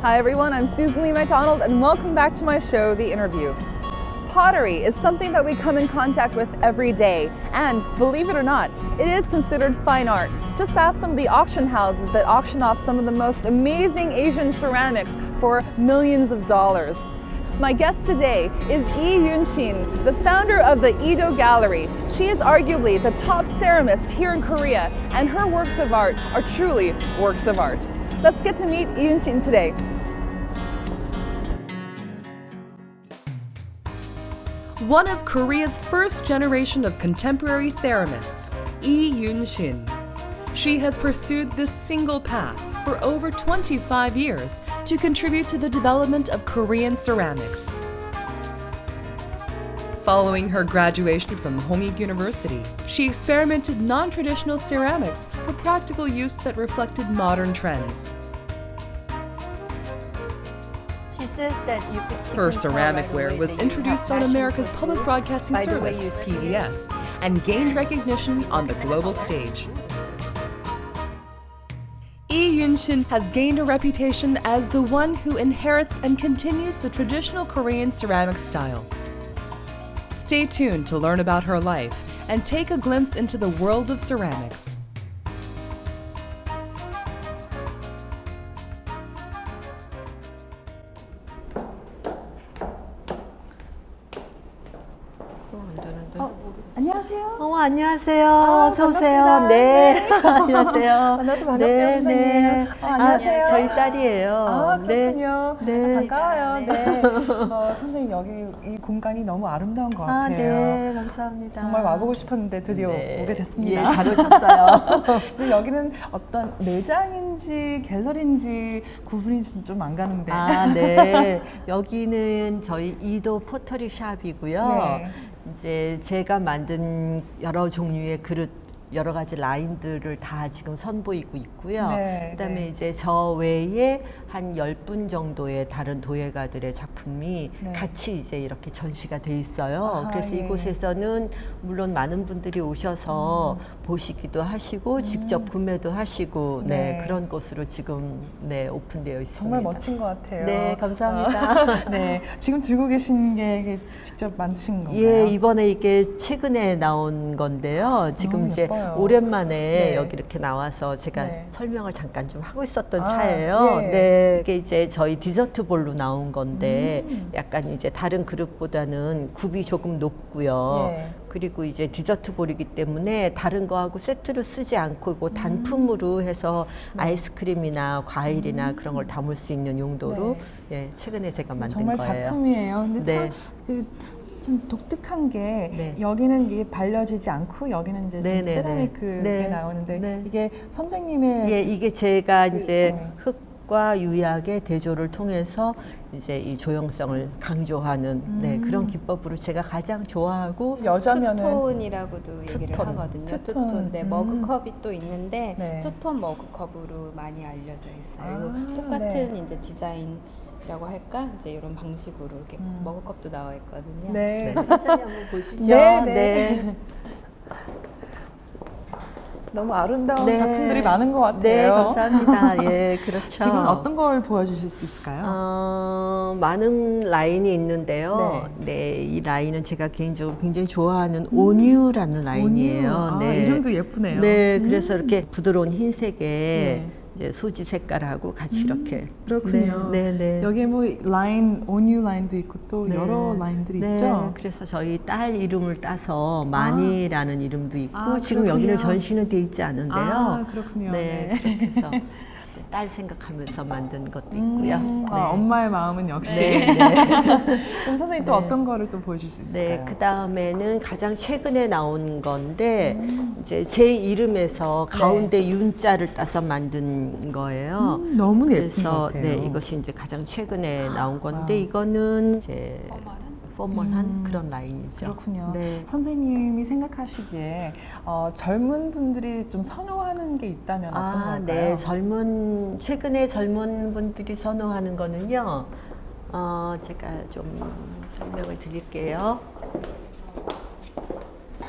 Hi everyone, I'm Susan Lee MacDonald and welcome back to my show, The Interview. Pottery is something that we come in contact with every day, and believe it or not, it is considered fine art. Just ask some of the auction houses that auction off some of the most amazing Asian ceramics for millions of dollars. My guest today is Lee Yoon-shin, the founder of the Edo Gallery. She is arguably the top ceramist here in Korea, and her works of art are truly works of art. Let's get to meet Lee Yoon-shin today. One of Korea's first generation of contemporary ceramists, Lee Yoon-shin. She has pursued this single path for over 25 years to contribute to the development of Korean ceramics. Following her graduation from Hongik University, she experimented non-traditional ceramics for practical use that reflected modern trends. Her ceramic ware was introduced on America's Public Broadcasting Service, PBS, and gained recognition on the global stage. Lee Yoon-shin has gained a reputation as the one who inherits and continues the traditional Korean ceramic style. Stay tuned to learn about her life and take a glimpse into the world of ceramics. 안녕하세요. 안녕하세요. 어서 오세요. 반갑습니다. 네. 안녕하세요. 만나서 반갑습니다, 선생님. 안녕하세요. 저희 딸이에요. 그렇군요. 네. 반가워요. 네. 선생님, 여기 이 공간이 너무 아름다운 것 같아요. 네, 감사합니다. 정말 와보고 싶었는데 드디어 오게 됐습니다. 예, 잘 오셨어요. 근데 여기는 어떤 매장인지 갤러리인지 구분이 좀 안 가는데. 네. 여기는 저희 이도 포터리 샵이고요. 네. 이제 제가 만든 여러 종류의 그릇, 여러 가지 라인들을 다 지금 선보이고 있고요. 네, 그다음에 네. 이제 저 외에 한 10분 정도의 다른 도예가들의 작품이 네. 같이 이제 이렇게 전시가 돼 있어요. 아하, 그래서 예. 이곳에서는 물론 많은 분들이 오셔서 보시기도 하시고 직접 구매도 하시고 네. 그런 곳으로 지금 오픈되어 있습니다. 정말 멋진 것 같아요. 네, 감사합니다. 네, 지금 들고 계신 게 이게 직접 만드신 건가요? 예, 이번에 이게 최근에 나온 건데요. 지금 너무 이제 예뻐요. 오랜만에 네. 여기 이렇게 나와서 제가 네. 설명을 잠깐 좀 하고 있었던 차예요. 예. 네, 이게 이제 저희 디저트 볼로 나온 건데 약간 이제 다른 그릇보다는 굽이 조금 높고요. 예. 그리고 이제 디저트 볼이기 때문에 다른 거하고 세트로 쓰지 않고 이거 단품으로 해서 아이스크림이나 과일이나 그런 걸 담을 수 있는 용도로 최근에 제가 만든 정말 거예요. 작품이에요. 근데 네. 참 독특한 게 네. 여기는 이게 발려지지 않고 여기는 이제 좀 네네네. 세라믹 네. 나오는데 네. 이게 선생님의 예, 이게 제가 이제 네. 흙과 유약의 대조를 통해서 이제 이 조형성을 강조하는 그런 기법으로 제가 가장 좋아하고 여자면은 투톤이라고도 얘기를 투톤. 하거든요. 투톤. 네, 머그컵이 또 있는데 네. 투톤 머그컵으로 많이 알려져 있어요. 아, 똑같은 네. 이제 디자인이라고 할까? 이제 이런 방식으로 이렇게 머그컵도 나와 있거든요. 네. 천천히 한번 보시죠. 네. 너무 아름다운 네. 작품들이 많은 것 같아요. 네, 감사합니다. 예, 그렇죠. 지금 어떤 걸 보여주실 수 있을까요? 많은 라인이 있는데요. 네, 이 라인은 제가 개인적으로 굉장히 좋아하는 온유라는 라인이에요. 온유. 이름도 예쁘네요. 네, 그래서 이렇게 부드러운 흰색에 네. 이제 소지 색깔하고 같이 이렇게. 그렇군요. 네. 여기에 뭐 라인, 온유 라인도 있고 또 여러 라인들이 있죠. 그래서 저희 딸 이름을 따서 마니라는 이름도 있고 지금 그렇군요. 여기는 전시는 돼 있지 않은데요. 그렇군요. 네, 그렇게 해서 딸 생각하면서 만든 것도 있고요. 네. 엄마의 마음은 역시. 네. 그럼 선생님 또 어떤 거를 또 보여줄 수 있을까요? 네, 그 다음에는 가장 최근에 나온 건데 이제 제 이름에서 가운데 윤자를 따서 만든 거예요. 너무 예쁜 것 그래서 같아요. 네, 이것이 이제 가장 최근에 나온 건데 이거는 이제 포멀한 그런 라인이죠. 그렇군요. 네. 선생님이 생각하시기에 젊은 분들이 좀 선호하는 게 있다면 어떤 걸까요? 네. 최근에 젊은 분들이 선호하는 거는요. 제가 좀 설명을 드릴게요.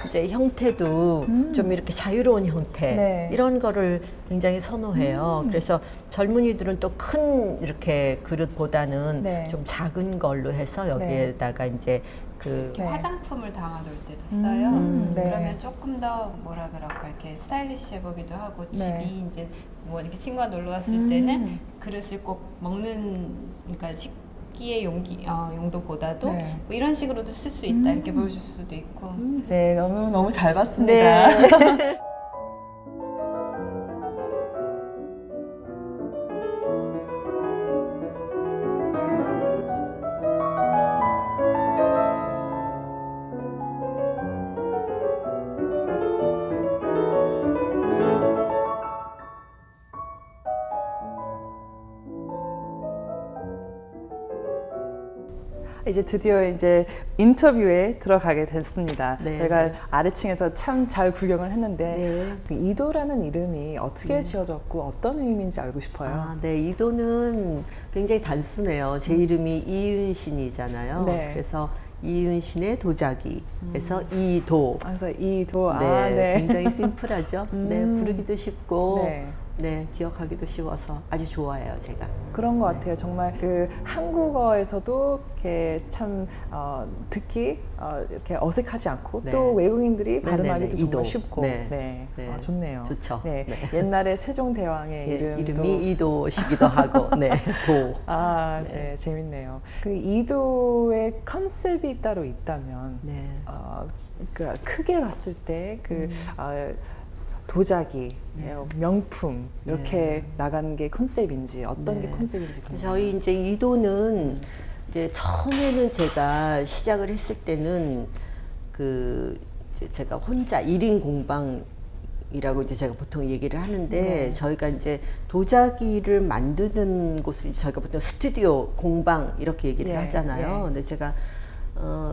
이제 형태도 좀 이렇게 자유로운 형태 네. 이런 거를 굉장히 선호해요. 그래서 젊은이들은 또 큰 이렇게 그릇보다는 네. 좀 작은 걸로 해서 여기에다가 이제 그 네. 화장품을 담아둘 때도 써요. 네. 그러면 조금 더 뭐라 그럴까 이렇게 스타일리시해 보기도 하고 집이 이제 뭐 이렇게 친구가 놀러 왔을 때는 그릇을 꼭 먹는 그러니까 식기의 용도보다도 네. 뭐 이런 식으로도 쓸 수 있다 이렇게 보여줄 수도 있고. 네, 너무 잘 봤습니다. 네. 이제 드디어 이제 인터뷰에 들어가게 됐습니다. 네. 저희가 아래층에서 참 잘 구경을 했는데 네. 그 이도라는 이름이 어떻게 지어졌고 어떤 의미인지 알고 싶어요. 네. 이도는 굉장히 단순해요. 제 이름이 이은신이잖아요. 네. 그래서 이은신의 도자기에서 이도. 그래서 이도 네, 굉장히 심플하죠. 네, 부르기도 쉽고, 네. 네, 기억하기도 쉬워서 아주 좋아해요, 제가. 그런 것 같아요. 정말 그 한국어에서도 이렇게 참 듣기 이렇게 어색하지 않고 네. 또 외국인들이 발음하기도 네네네, 정말 이도. 쉽고 네. 네. 네. 좋네요. 좋죠. 네. 네. 옛날에 세종대왕의 예, 이름도 이름이 이도시기도 하고, 네, 도. 네, 재밌네요. 그 이도의 컨셉이 따로 있다면 네. 그 크게 봤을 때 그 도자기, 명품 이렇게 나가는 게 컨셉인지 어떤 게 네. 컨셉인지 궁금해요. 저희 이제 이도는 이제 처음에는 제가 시작을 했을 때는 그 이제 제가 혼자 1인 공방이라고 이제 제가 보통 얘기를 하는데 네. 저희가 이제 도자기를 만드는 곳을 저희가 보통 스튜디오 공방 이렇게 얘기를 예, 하잖아요. 예. 근데 제가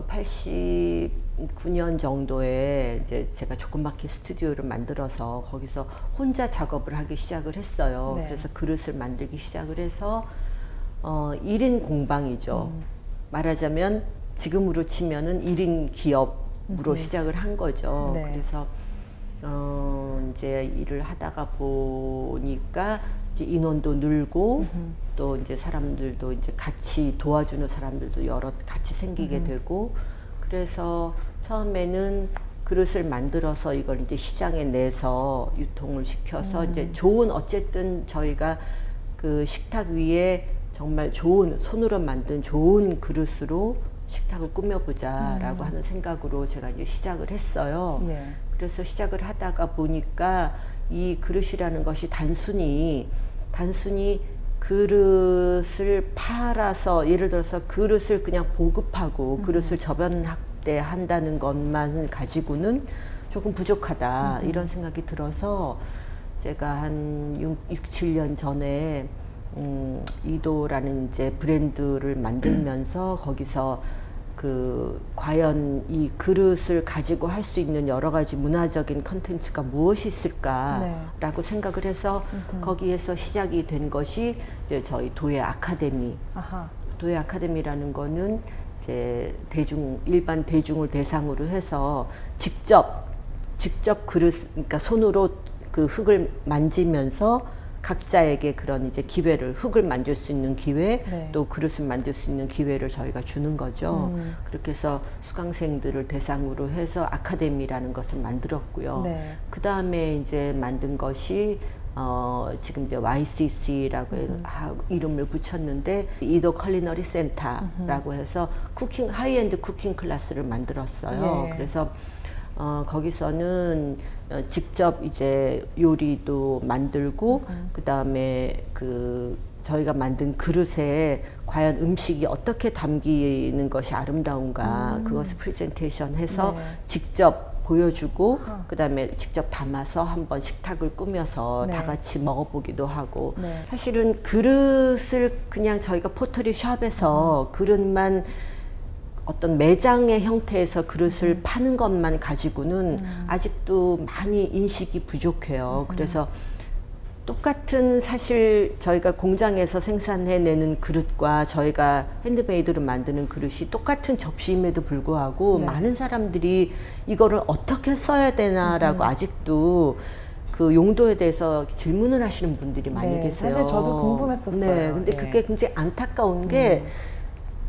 89년 정도에 이제 제가 조그맣게 스튜디오를 만들어서 거기서 혼자 작업을 하기 시작을 했어요. 네. 그래서 그릇을 만들기 시작을 해서 1인 공방이죠. 말하자면 지금으로 치면은 1인 기업으로 시작을 한 거죠. 네. 그래서 이제 일을 하다가 보니까 이제 인원도 늘고 또 이제 사람들도 이제 같이 도와주는 사람들도 여러 같이 생기게 되고 그래서 처음에는 그릇을 만들어서 이걸 이제 시장에 내서 유통을 시켜서 이제 좋은 어쨌든 저희가 그 식탁 위에 정말 좋은 손으로 만든 좋은 그릇으로 식탁을 꾸며보자라고 하는 생각으로 제가 이제 시작을 했어요. 예. 그래서 시작을 하다가 보니까 이 그릇이라는 것이 단순히 그릇을 팔아서 예를 들어서 그릇을 그냥 보급하고 그릇을 저변학대한다는 것만 가지고는 조금 부족하다 이런 생각이 들어서 제가 한 6, 7년 전에 이도라는 이제 브랜드를 만들면서 거기서 그 과연 이 그릇을 가지고 할 수 있는 여러 가지 문화적인 컨텐츠가 무엇이 있을까라고 생각을 해서 거기에서 시작이 된 것이 이제 저희 도예 아카데미. 아하. 도예 아카데미라는 거는 이제 일반 대중을 대상으로 해서 직접 그릇, 그러니까 손으로 그 흙을 만지면서 각자에게 그런 이제 기회를 흙을 만질 수 있는 기회 네. 또 그릇을 만들 수 있는 기회를 저희가 주는 거죠. 그렇게 해서 수강생들을 대상으로 해서 아카데미라는 것을 만들었고요. 네. 그 다음에 이제 만든 것이 지금 이제 YCC라고 이름을 붙였는데 이도 컬리너리 센터라고 해서 하이엔드 쿠킹 클래스를 만들었어요. 예. 그래서 거기서는 직접 이제 요리도 만들고 그 다음에 그 저희가 만든 그릇에 과연 음식이 어떻게 담기는 것이 아름다운가 그것을 프레젠테이션해서 네. 직접 보여주고 그 다음에 직접 담아서 한번 식탁을 꾸며서 네. 다 같이 먹어보기도 하고 네. 사실은 그릇을 그냥 저희가 포터리 샵에서 그릇만 어떤 매장의 형태에서 그릇을 파는 것만 가지고는 아직도 많이 인식이 부족해요. 그래서 똑같은 사실 저희가 공장에서 생산해내는 그릇과 저희가 핸드메이드로 만드는 그릇이 똑같은 접시임에도 불구하고 네. 많은 사람들이 이거를 어떻게 써야 되나라고 아직도 그 용도에 대해서 질문을 하시는 분들이 많이 네, 계세요. 사실 저도 궁금했었어요. 네, 근데 예. 그게 굉장히 안타까운 게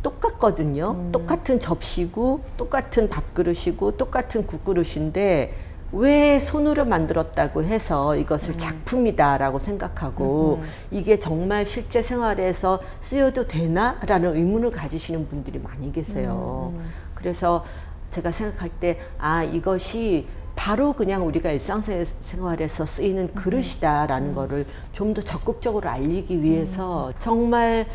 똑같거든요. 똑같은 접시고 똑같은 밥그릇이고 똑같은 국그릇인데 왜 손으로 만들었다고 해서 이것을 작품이다라고 생각하고 이게 정말 실제 생활에서 쓰여도 되나라는 의문을 가지시는 분들이 많이 계세요. 그래서 제가 생각할 때 이것이 바로 그냥 우리가 일상생활에서 쓰이는 그릇이다라는 거를 좀 더 적극적으로 알리기 위해서 정말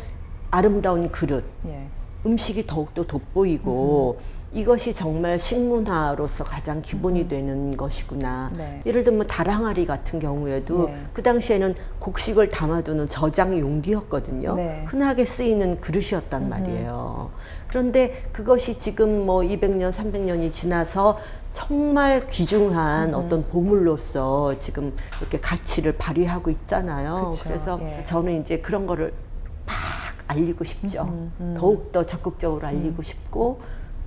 아름다운 그릇, 예. 음식이 더욱더 돋보이고 이것이 정말 식문화로서 가장 기본이 되는 것이구나. 네. 예를 들면 다랑아리 같은 경우에도 네. 그 당시에는 곡식을 담아두는 저장 용기였거든요. 네. 흔하게 쓰이는 그릇이었단 말이에요. 그런데 그것이 지금 뭐 200년, 300년이 지나서 정말 귀중한 어떤 보물로서 지금 이렇게 가치를 발휘하고 있잖아요. 그쵸. 그래서 예. 저는 이제 그런 거를 막 알리고 싶죠. 더욱더 적극적으로 알리고 싶고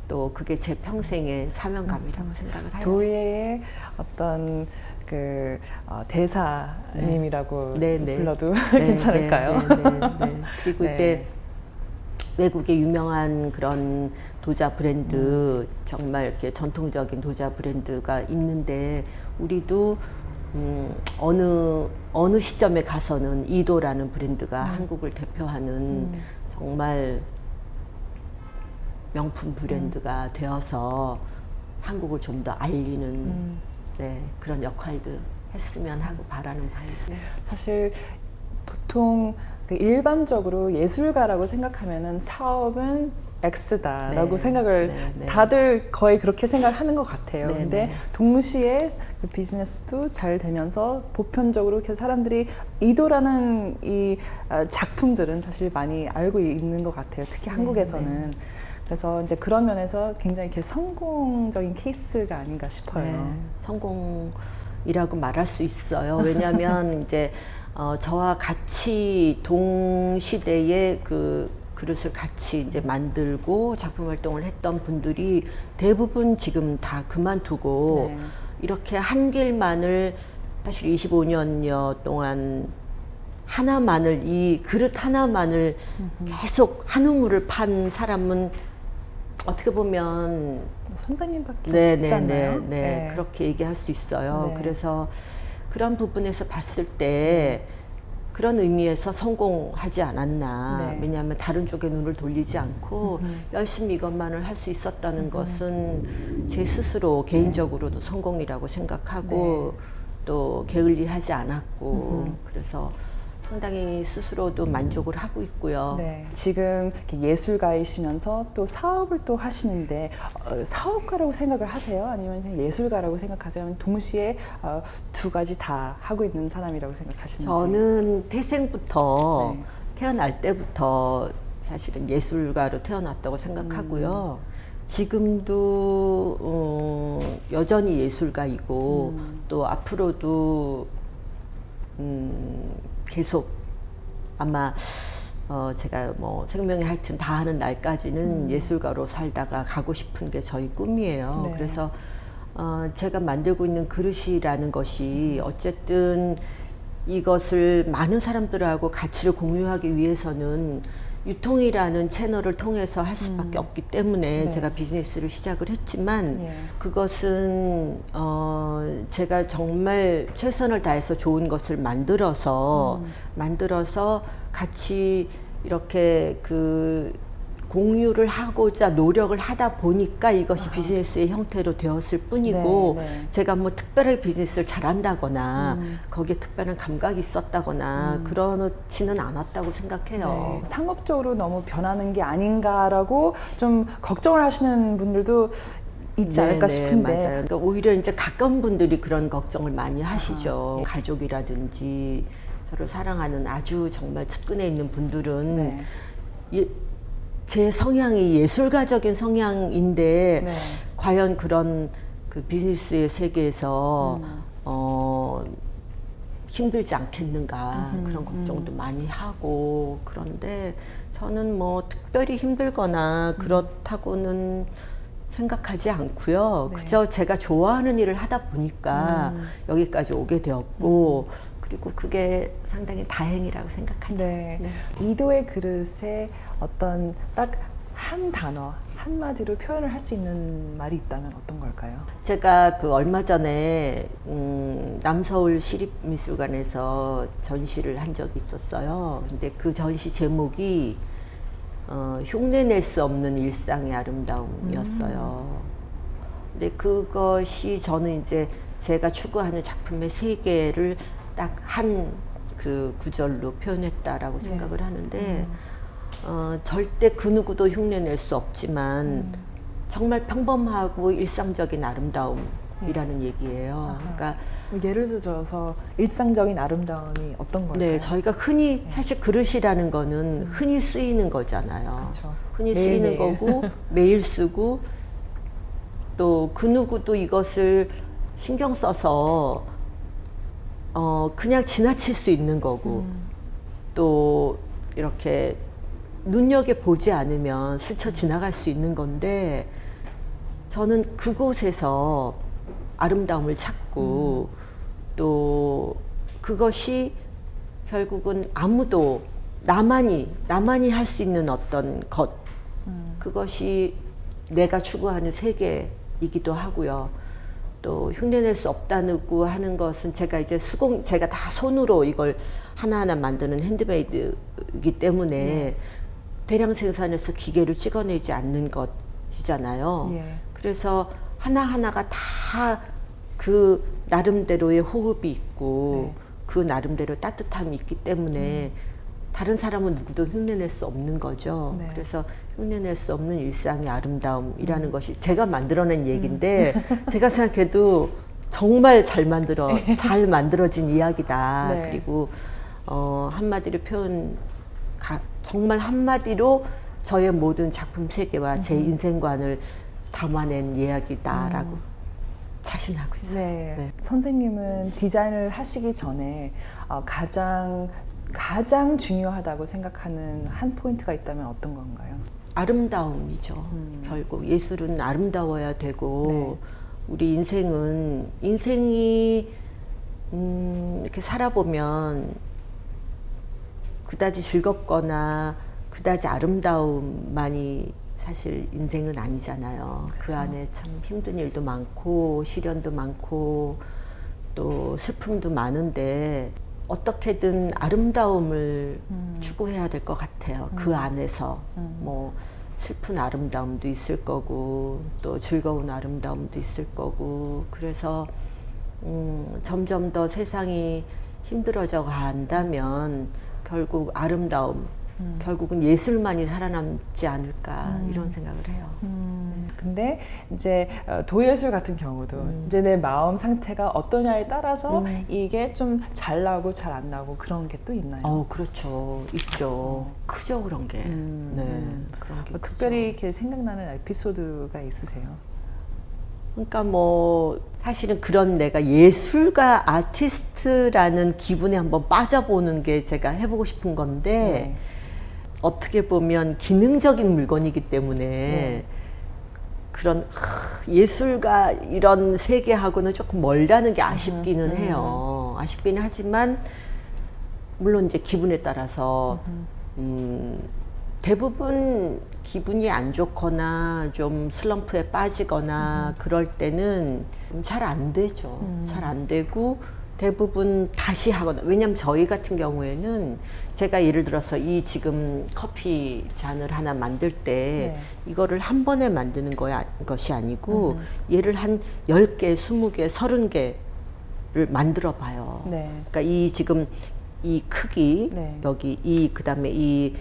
또 그게 제 평생의 사명감이라고 생각을 해요. 도예의 어떤 그 대사님이라고 네, 네. 불러도 네, 괜찮을까요? 네, 네, 네, 네. 그리고 네. 이제 외국의 유명한 그런 도자 브랜드 정말 이렇게 전통적인 도자 브랜드가 있는데 우리도 어느 시점에 가서는 이도라는 브랜드가 한국을 대표하는 정말 명품 브랜드가 되어서 한국을 좀 더 알리는 네, 그런 역할도 했으면 하고 바라는 바이고. 사실 보통 그 일반적으로 예술가라고 생각하면은 사업은 X다라고 네, 생각을 네, 네. 다들 거의 그렇게 생각하는 것 같아요. 네, 근데 네. 동시에 그 비즈니스도 잘 되면서 보편적으로 이렇게 사람들이 이도라는 이 작품들은 사실 많이 알고 있는 것 같아요. 특히 한국에서는. 그래서 이제 그런 면에서 굉장히 이렇게 성공적인 케이스가 아닌가 싶어요. 네, 성공이라고 말할 수 있어요. 왜냐하면 이제 저와 같이 동시대에 그 그릇을 같이 이제 만들고 작품 활동을 했던 분들이 대부분 지금 다 그만두고 네. 이렇게 한 길만을 사실 25년여 동안 하나만을 이 그릇 하나만을 계속 한 우물을 판 사람은 어떻게 보면 선생님밖에 없지 않나요? 네, 그렇게 얘기할 수 있어요. 네. 그래서 그런 부분에서 봤을 때 그런 의미에서 성공하지 않았나. 네. 왜냐하면 다른 쪽에 눈을 돌리지 않고 열심히 이것만을 할 수 있었다는 것은 제 스스로 개인적으로도 성공이라고 생각하고 또 게을리하지 않았고 그래서 상당히 스스로도 만족을 하고 있고요. 네. 지금 이렇게 예술가이시면서 또 사업을 또 하시는데 사업가라고 생각을 하세요? 아니면 그냥 예술가라고 생각하세요? 아니면 동시에 두 가지 다 하고 있는 사람이라고 생각하시는지? 저는 태생부터 네. 태어날 때부터 사실은 예술가로 태어났다고 생각하고요. 지금도 여전히 예술가이고 또 앞으로도 계속 아마 제가 뭐 생명이 하여튼 다하는 날까지는 예술가로 살다가 가고 싶은 게 저희 꿈이에요. 네. 그래서 제가 만들고 있는 그릇이라는 것이 어쨌든 이것을 많은 사람들하고 가치를 공유하기 위해서는 유통이라는 채널을 통해서 할 수밖에 없기 때문에 네. 제가 비즈니스를 시작을 했지만 예. 그것은 제가 정말 최선을 다해서 좋은 것을 만들어서 같이 이렇게 그 공유를 하고자 노력을 하다 보니까 이것이 비즈니스의 형태로 되었을 뿐이고 네, 네. 제가 뭐 특별하게 비즈니스를 잘한다거나 거기에 특별한 감각이 있었다거나 그렇지는 않았다고 생각해요. 네. 상업적으로 너무 변하는 게 아닌가라고 좀 걱정을 하시는 분들도 있지 않을까 싶은데. 맞아요. 그러니까 오히려 이제 가까운 분들이 그런 걱정을 많이 하시죠. 가족이라든지 서로 사랑하는 아주 정말 측근에 있는 분들은 네. 제 성향이 예술가적인 성향인데 네. 과연 그런 그 비즈니스의 세계에서 힘들지 않겠는가 그런 걱정도 많이 하고 그런데 저는 뭐 특별히 힘들거나 그렇다고는 생각하지 않고요. 네. 그저 제가 좋아하는 일을 하다 보니까 여기까지 오게 되었고 그리고 그게 상당히 다행이라고 생각하죠. 네. 네. 이도의 그릇에 어떤 딱 한 단어, 한마디로 표현을 할 수 있는 말이 있다면 어떤 걸까요? 제가 그 얼마 전에 남서울 시립미술관에서 전시를 한 적이 있었어요. 근데 그 전시 제목이 흉내낼 수 없는 일상의 아름다움이었어요. 근데 그것이 저는 이제 제가 추구하는 작품의 세계를 딱 한 그 구절로 표현했다라고 생각을 하는데 절대 그 누구도 흉내낼 수 없지만 정말 평범하고 일상적인 아름다움이라는 얘기예요. 그러니까 예를 들어서 일상적인 아름다움이 어떤 걸까요? 네, 저희가 흔히 사실 그릇이라는 거는 흔히 쓰이는 거잖아요. 그렇죠. 흔히 매일 쓰이는 매일. 거고 매일 쓰고 또 그 누구도 이것을 신경 써서 그냥 지나칠 수 있는 거고 또 이렇게 눈여겨 보지 않으면 스쳐 지나갈 수 있는 건데 저는 그곳에서 아름다움을 찾고 또 그것이 결국은 아무도 나만이 할 수 있는 어떤 것 그것이 내가 추구하는 세계이기도 하고요. 또 흉내낼 수 없다고 하는 것은 제가 이제 제가 다 손으로 이걸 하나하나 만드는 핸드메이드이기 때문에 대량 생산해서 기계로 찍어내지 않는 것이잖아요. 예. 그래서 하나하나가 다 그 나름대로의 호흡이 있고 그 나름대로 따뜻함이 있기 때문에 다른 사람은 누구도 흉내낼 수 없는 거죠. 네. 그래서 흉내낼 수 없는 일상의 아름다움이라는 것이 제가 만들어낸 얘기인데 제가 생각해도 정말 잘 만들어진 이야기다. 네. 그리고 한마디로 정말 한마디로 저의 모든 작품 세계와 제 인생관을 담아낸 이야기다라고 자신하고 있어요. 네. 네. 선생님은 디자인을 하시기 전에 가장 중요하다고 생각하는 한 포인트가 있다면 어떤 건가요? 아름다움이죠. 결국 예술은 아름다워야 되고 네. 우리 인생이 이렇게 살아보면 그다지 즐겁거나 그다지 아름다움만이 사실 인생은 아니잖아요. 그 그쵸. 안에 참 힘든 일도 많고 시련도 많고 또 슬픔도 많은데 어떻게든 아름다움을 추구해야 될 것 같아요. 그 안에서 뭐 슬픈 아름다움도 있을 거고 또 즐거운 아름다움도 있을 거고 그래서 점점 더 세상이 힘들어져 간다면 결국 아름다움 결국은 예술만이 살아남지 않을까 이런 생각을 해요. 근데 이제 도예술 같은 경우도 이제 내 마음 상태가 어떠냐에 따라서 이게 좀 잘 나오고 잘 안 나오고 그런 게 또 있나요? 그렇죠. 있죠. 크죠, 그런 게. 네, 그런 게 크죠. 특별히 이렇게 생각나는 에피소드가 있으세요? 그러니까 뭐 사실은 그런 내가 예술가 아티스트라는 기분에 한번 빠져보는 게 제가 해보고 싶은 건데 네. 어떻게 보면 기능적인 물건이기 때문에 그런 예술가 이런 세계하고는 조금 멀다는 게 아쉽기는 해요. 아쉽기는 하지만 물론 이제 기분에 따라서 대부분 기분이 안 좋거나 좀 슬럼프에 빠지거나 그럴 때는 잘 안 되죠. 잘 안 되고 대부분 다시 하거나 왜냐면 저희 같은 경우에는 제가 예를 들어서 이 지금 커피 잔을 하나 만들 때 이거를 한 번에 만드는 것이 아니고 얘를 한 10개, 20개, 30개를 만들어 봐요. 네. 그러니까 이 지금 이 크기 네. 여기 그다음에 이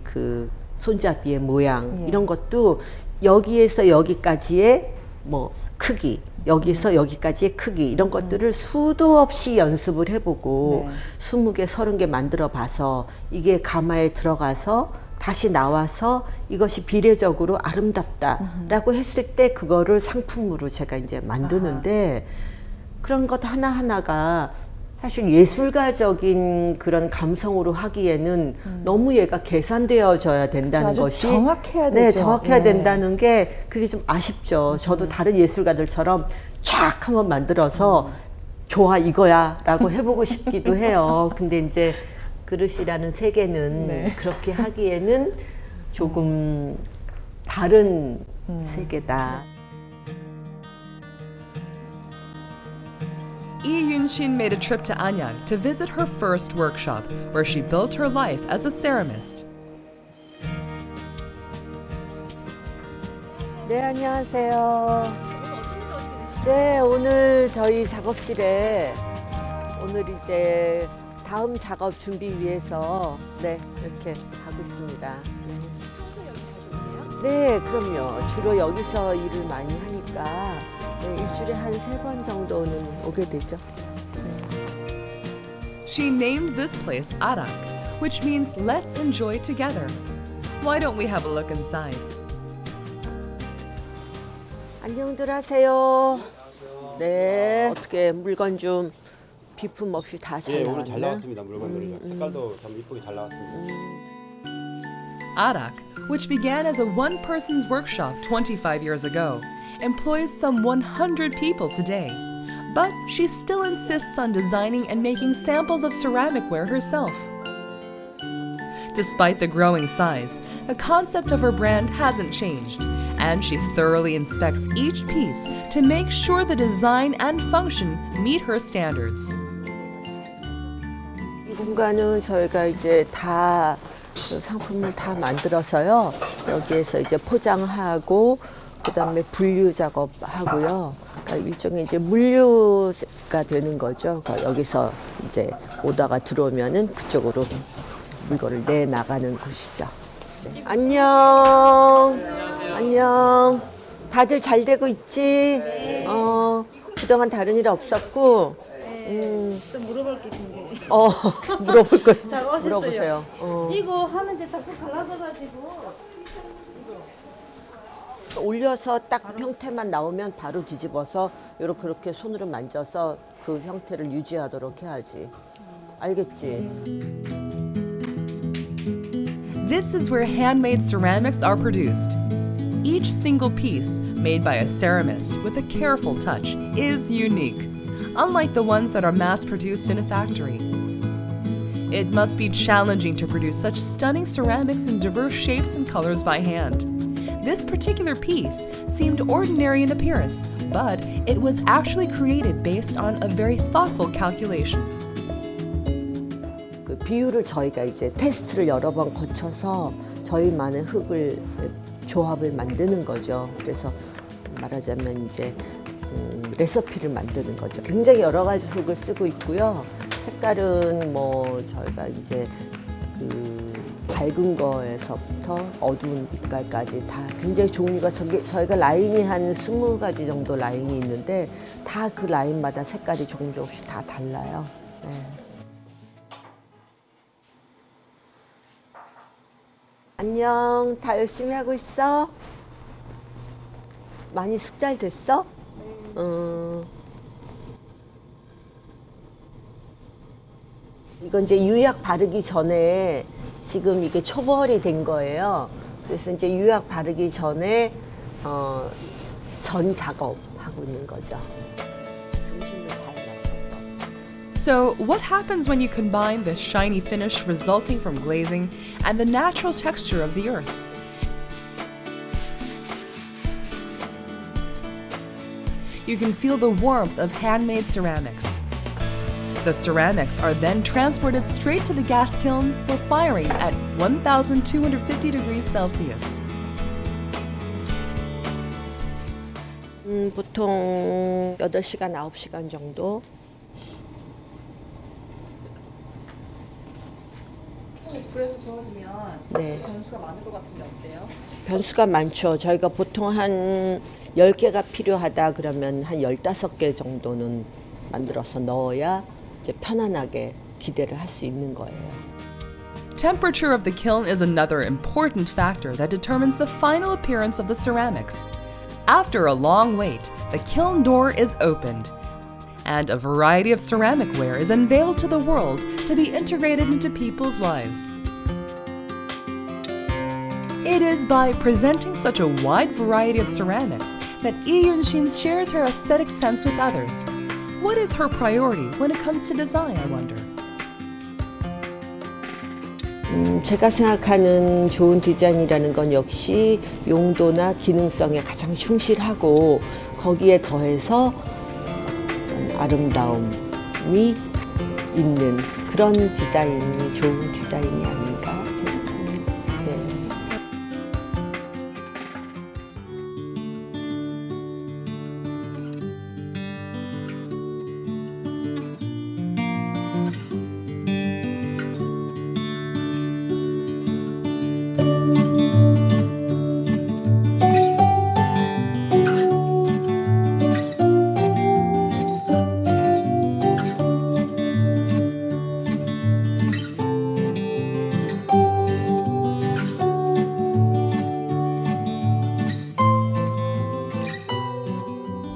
그 손잡이의 모양 예. 이런 것도 여기에서 여기까지의 뭐 크기 여기서 여기까지의 크기 이런 것들을 수도 없이 연습을 해보고 네. 20개, 30개 만들어 봐서 이게 가마에 들어가서 다시 나와서 이것이 비례적으로 아름답다라고 했을 때 그거를 상품으로 제가 이제 만드는데 그런 것 하나하나가 사실 예술가적인 그런 감성으로 하기에는 너무 얘가 계산되어져야 된다는 아주 것이 정확해야 되죠. 네, 정확해야 네. 된다는 게 그게 좀 아쉽죠. 저도 다른 예술가들처럼 쫙 한번 만들어서 좋아 이거야 라고 해보고 싶기도 해요. 근데 이제 그릇이라는 세계는 네. 그렇게 하기에는 조금 다른 세계다. Lee Yun-shin made a trip to Anyang to visit her first workshop, where she built her life as a ceramist. 네, 안녕하세요. 네, 오늘 저희 작업실에 오늘 이제 다음 작업 준비 위해서 네, 이렇게 가고 있습니다. 네. 평소에 여기 자주 오세요? 네, 그럼요. 주로 여기서 일을 많이 하니까 네, 일주일에 한 3번 정도는 오게 되죠. She named this place Arak, which means let's enjoy together. Why don't we have a look inside? 안녕들 하세요. 네, 어떻게 물건 좀 비품 없이 다 잘 예, 나왔나? 오늘 잘 나왔습니다. 물건들이 색깔도 참 이쁘게 잘 나왔습니다. Arak, which began as a one-person's workshop 25 years ago, employs some 100 people today. But she still insists on designing and making samples of ceramicware herself. Despite the growing size, the concept of her brand hasn't changed, and she thoroughly inspects each piece to make sure the design and function meet her standards. 이 공간은 저희가 이제 다 그 상품을 다 만들어서요. 여기에서 이제 포장하고 그다음에 분류 작업하고요. 그러니까 일종의 이제 물류가 되는 거죠. 그러니까 여기서 이제 오다가 들어오면은 그쪽으로 물건을 내 나가는 곳이죠. 네. 안녕. 안녕. 다들 잘 되고 있지? 그동안 다른 일 없었고. 좀 물어볼 게 있는데. 물어볼 거 작업하셨어요? 물어보세요. 이거 하는데 자꾸 갈라져가지고. 올려서 딱 형태만 나오면 바로 뒤집어서 이렇게 손으로 만져서 그 형태를 유지하도록 해야지. 알겠지? This is where handmade ceramics are produced. Each single piece, made by a ceramist with a careful touch, is unique, unlike the ones that are mass-produced in a factory. It must be challenging to produce such stunning ceramics in diverse shapes and colors by hand. This particular piece seemed ordinary in appearance, but it was actually created based on a very thoughtful calculation. 그 비율을 저희가 이제 테스트를 여러 번 거쳐서 저희만의 흙을 조합을 만드는 거죠. 그래서 말하자면 이제 레시피를 만드는 거죠. 굉장히 여러 가지 흙을 쓰고 있고요. 색깔은 뭐 저희가 이제 그 밝은 거에서부터 어두운 빛깔까지 다 굉장히 종류가 저희가 라인이 한 20가지 정도 라인이 있는데 다 그 라인마다 색깔이 조금씩 다 달라요. 네. 안녕. 다 열심히 하고 있어? 많이 숙달 됐어? 이건 이제 유약 바르기 전에 지금 이게 초벌이 된 거예요. 그래서 이제 유약 바르기 전에 전 작업하고 있는 거죠. 중심을 잘 맞춰서. So, what happens when you combine the shiny finish resulting from glazing and the natural texture of the earth? You can feel the warmth of handmade ceramics. The ceramics are then transported straight to the gas kiln for firing at 1,250 degrees Celsius. 보통 8시간, 9시간 정도. 불에서 구워지면 네. 변수가 많을 것 같은데 어때요? 변수가 많죠. 저희가 보통 한 10개가 필요하다 그러면 한 15개 정도는 만들어서 넣어야 이제 편안하게 기대를 할 수 있는 거예요. Temperature of the kiln is another important factor that determines the final appearance of the ceramics. After a long wait, the kiln door is opened, and a variety of ceramic ware is unveiled to the world to be integrated into people's lives. It is by presenting such a wide variety of ceramics that Lee Yun-shin shares her aesthetic sense with others. What is her priority when it comes to design, I wonder? 제가 생각하는 좋은 디자인이라는 건 역시 용도나 기능성에 가장 충실하고 거기에 더해서 아름다움이 있는 그런 디자인이 좋은 디자인이 아닌가 생각합니다. 네.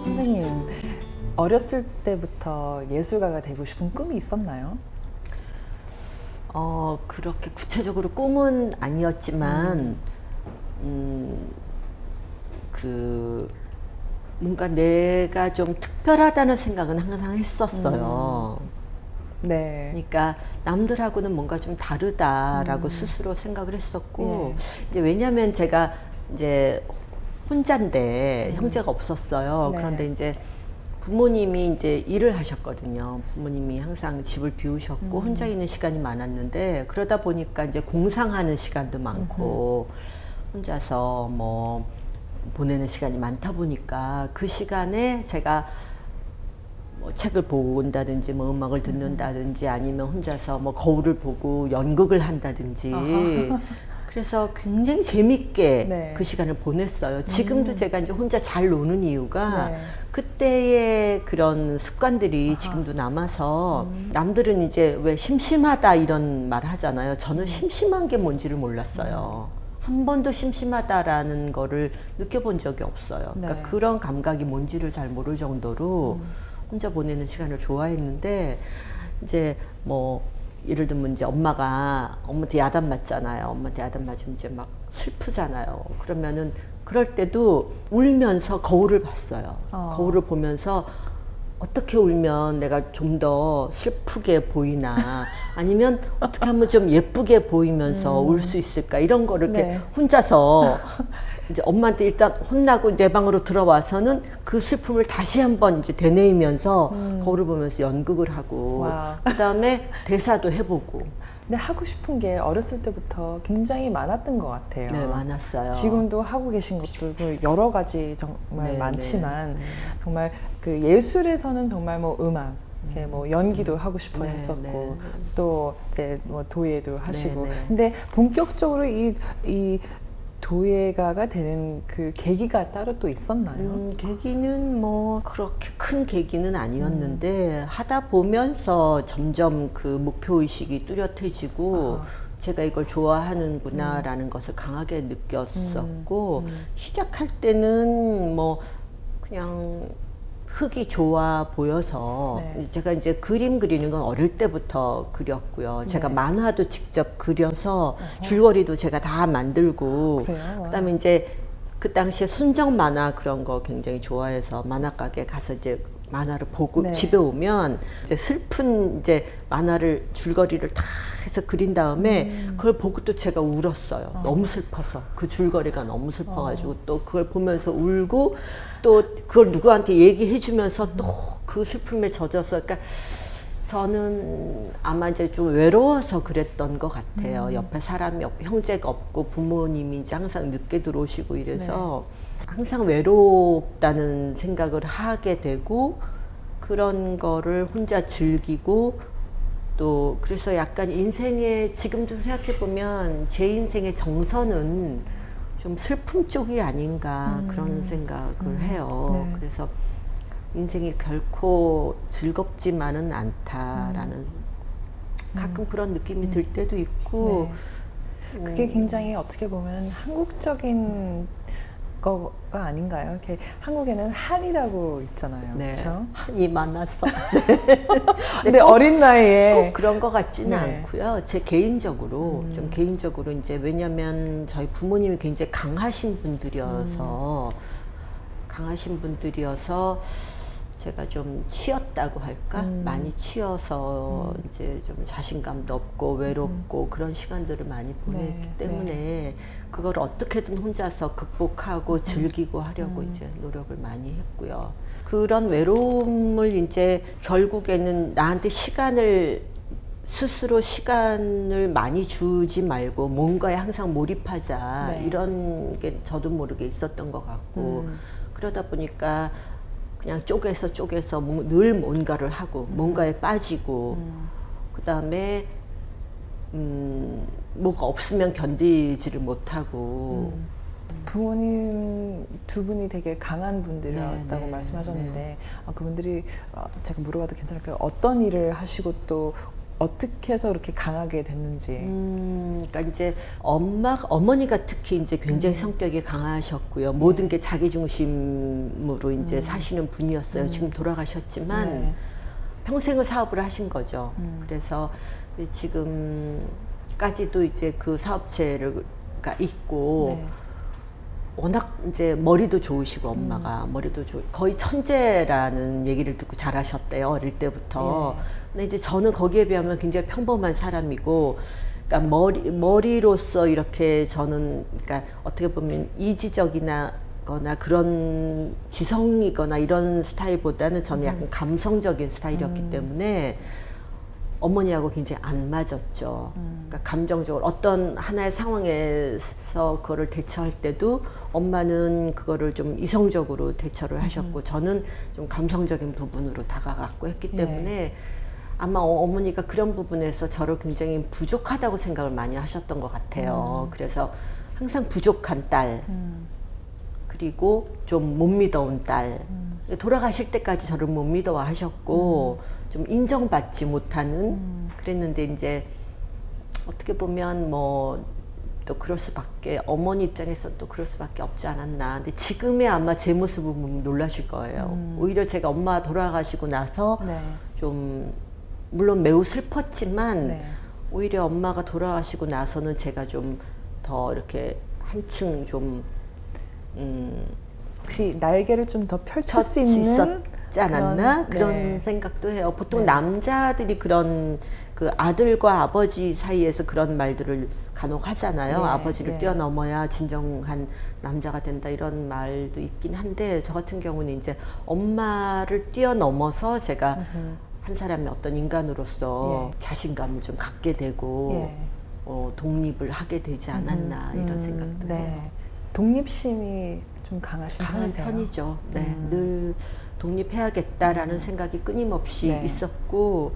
선생님, 어렸을 때부터 예술가가 되고 싶은 꿈이 있었나요? 그렇게 구체적으로 꿈은 아니었지만, 뭔가 내가 좀 특별하다는 생각은 항상 했었어요. 네. 그러니까 남들하고는 뭔가 좀 다르다라고 스스로 생각을 했었고, 이제 왜냐하면 제가 이제 혼자인데 형제가 없었어요. 네. 그런데 이제 부모님이 이제 일을 하셨거든요. 부모님이 항상 집을 비우셨고 혼자 있는 시간이 많았는데 그러다 보니까 이제 공상하는 시간도 많고 혼자서 뭐 보내는 시간이 많다 보니까 그 시간에 제가 뭐 책을 본다든지 뭐 음악을 듣는다든지 아니면 혼자서 뭐 거울을 보고 연극을 한다든지 그래서 굉장히 재밌게 네. 그 시간을 보냈어요. 지금도 제가 이제 혼자 잘 노는 이유가 네. 그때의 그런 습관들이 지금도 남아서 남들은 이제 왜 심심하다 이런 말 하잖아요. 저는 심심한 게 뭔지를 몰랐어요. 한 번도 심심하다라는 거를 느껴본 적이 없어요. 그러니까 네. 그런 감각이 뭔지를 잘 모를 정도로 혼자 보내는 시간을 좋아했는데 이제 뭐 예를 들면 이제 엄마한테 야단 맞잖아요. 엄마한테 야단 맞으면 이제 막 슬프잖아요. 그러면은 그럴 때도 울면서 거울을 봤어요. 거울을 보면서 어떻게 울면 내가 좀 더 슬프게 보이나 아니면 어떻게 하면 좀 예쁘게 보이면서 울 수 있을까 이런 거를 이렇게 네. 혼자서 이제 엄마한테 일단 혼나고 내 방으로 들어와서는 그 슬픔을 다시 한번 이제 되뇌이면서 거울을 보면서 연극을 하고 와우. 그다음에 대사도 해보고. 근데 하고 싶은 게 어렸을 때부터 굉장히 많았던 것 같아요. 네, 많았어요. 지금도 하고 계신 것들도 여러 가지 정말 네, 많지만 네. 정말 그 예술에서는 정말 뭐 음악, 이렇게 뭐 연기도 하고 싶어 네, 했었고 네. 또 이제 뭐 도예도 하시고 네. 근데 본격적으로 이 도예가가 되는 그 계기가 따로 또 있었나요? 계기는 뭐 그렇게 큰 계기는 아니었는데 하다 보면서 점점 그 목표의식이 뚜렷해지고 제가 이걸 좋아하는구나라는 것을 강하게 느꼈었고 시작할 때는 뭐 그냥 흙이 좋아 보여서 네. 제가 이제 그림 그리는 건 어릴 때부터 그렸고요. 제가 네. 만화도 직접 그려서 줄거리도 제가 다 만들고 그래요? 그다음에 이제 그 당시에 순정 만화 그런 거 굉장히 좋아해서 만화 가게 가서 이제 만화를 보고 네. 집에 오면 이제 슬픈 이제 만화를 줄거리를 다 해서 그린 다음에 그걸 보고 또 제가 울었어요. 너무 슬퍼서 그 줄거리가 너무 슬퍼가지고 또 그걸 보면서 울고 또 그걸 누구한테 얘기해 주면서 또 그 슬픔에 젖어서 그러니까 저는 아마 이제 좀 외로워서 그랬던 것 같아요. 옆에 사람이 형제가 없고 부모님이 이제 항상 늦게 들어오시고 이래서 항상 외롭다는 생각을 하게 되고 그런 거를 혼자 즐기고 또 그래서 약간 인생의 지금도 생각해 보면 제 인생의 정서는 좀 슬픔 쪽이 아닌가 그런 생각을 해요. 네. 그래서 인생이 결코 즐겁지만은 않다라는 가끔 그런 느낌이 들 때도 있고 네. 그게 굉장히 어떻게 보면 한국적인 거가 아닌가요? 이렇게 한국에는 한이라고 있잖아요. 네. 그렇죠? 한이 많아서 근데 꼭- 어린 나이에 꼭 그런 것 같지는 네. 않고요. 제 개인적으로 좀 개인적으로 이제 왜냐하면 저희 부모님이 굉장히 강하신 분들이어서 제가 좀 치였다고 할까? 많이 치여서 이제 좀 자신감도 없고 외롭고 그런 시간들을 많이 보냈기 네, 때문에 그걸 어떻게든 혼자서 극복하고 즐기고 하려고 이제 노력을 많이 했고요. 그런 외로움을 이제 결국에는 나한테 스스로 시간을 많이 주지 말고 뭔가에 항상 몰입하자 네. 이런 게 저도 모르게 있었던 것 같고 그러다 보니까 그냥 쪼개서 늘 뭔가를 하고 뭔가에 빠지고 그 다음에 뭐가 없으면 견디지를 못하고 부모님 두 분이 되게 강한 분들이었다고 네, 말씀하셨는데 그분들이 제가 물어봐도 괜찮을까요? 어떤 일을 하시고 또 어떻게 해서 그렇게 강하게 됐는지. 그러니까 이제 어머니가 특히 이제 굉장히 성격이 강하셨고요. 모든 게 자기 중심으로 이제 사시는 분이었어요. 지금 돌아가셨지만 네. 평생을 사업을 하신 거죠. 그래서 지금까지도 이제 그 사업체가 있고 네. 워낙 이제 머리도 좋으시고 엄마가 거의 천재라는 얘기를 듣고 자라셨대요. 어릴 때부터. 근데 이제 저는 거기에 비하면 굉장히 평범한 사람이고 그러니까 머리로서 이렇게 저는 그러니까 어떻게 보면 이지적이나 거나 그런 지성이거나 이런 스타일보다는 저는 약간 감성적인 스타일이었기 때문에 어머니하고 굉장히 안 맞았죠. 그러니까 감정적으로 어떤 하나의 상황에서 그거를 대처할 때도 엄마는 그거를 좀 이성적으로 대처를 하셨고 저는 좀 감성적인 부분으로 다가갔고 했기 때문에 아마 어머니가 그런 부분에서 저를 굉장히 부족하다고 생각을 많이 하셨던 것 같아요. 그래서 항상 부족한 딸 그리고 좀 못 믿어온 딸 돌아가실 때까지 저를 못 믿어 하셨고 좀 인정받지 못하는 그랬는데 이제 어떻게 보면 뭐 또 그럴 수밖에 어머니 입장에서는 또 그럴 수밖에 없지 않았나. 근데 지금의 아마 제 모습을 보면 놀라실 거예요. 오히려 제가 엄마 돌아가시고 나서 네. 좀 물론 매우 슬펐지만 네. 오히려 엄마가 돌아가시고 나서는 제가 좀 더 이렇게 한층 좀 혹시 날개를 좀 더 펼칠 수 수 있는 있었지 않았나 그런 네. 생각도 해요. 보통 남자들이 그런 그 아들과 아버지 사이에서 그런 말들을 간혹 하잖아요. 네, 아버지를 네. 뛰어넘어야 진정한 남자가 된다 이런 말도 있긴 한데 저 같은 경우는 이제 엄마를 뛰어넘어서 제가 한 사람의 어떤 인간으로서 자신감을 좀 갖게 되고 독립을 하게 되지 않았나 이런 생각도 해요. 독립심이 좀 강하신 강한 편이세요? 편이죠. 네, 늘 독립해야겠다라는 생각이 끊임없이 네. 있었고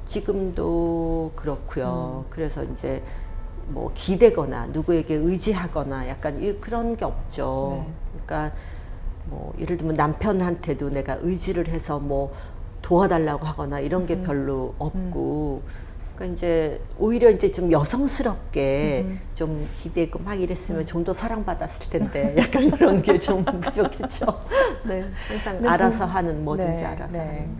지금도 그렇고요. 그래서 이제 뭐 기대거나 누구에게 의지하거나 약간 그런 게 없죠. 네. 그러니까 뭐 예를 들면 남편한테도 내가 의지를 해서 뭐 도와달라고 하거나 이런 게 별로 없고 그러니까 이제 오히려 이제 좀 여성스럽게 좀 기대고 막 이랬으면 좀 더 사랑받았을 텐데 약간 그런 게 좀 부족했죠. 네, 항상 네, 알아서 하는 뭐든지 네, 알아서 네. 하는.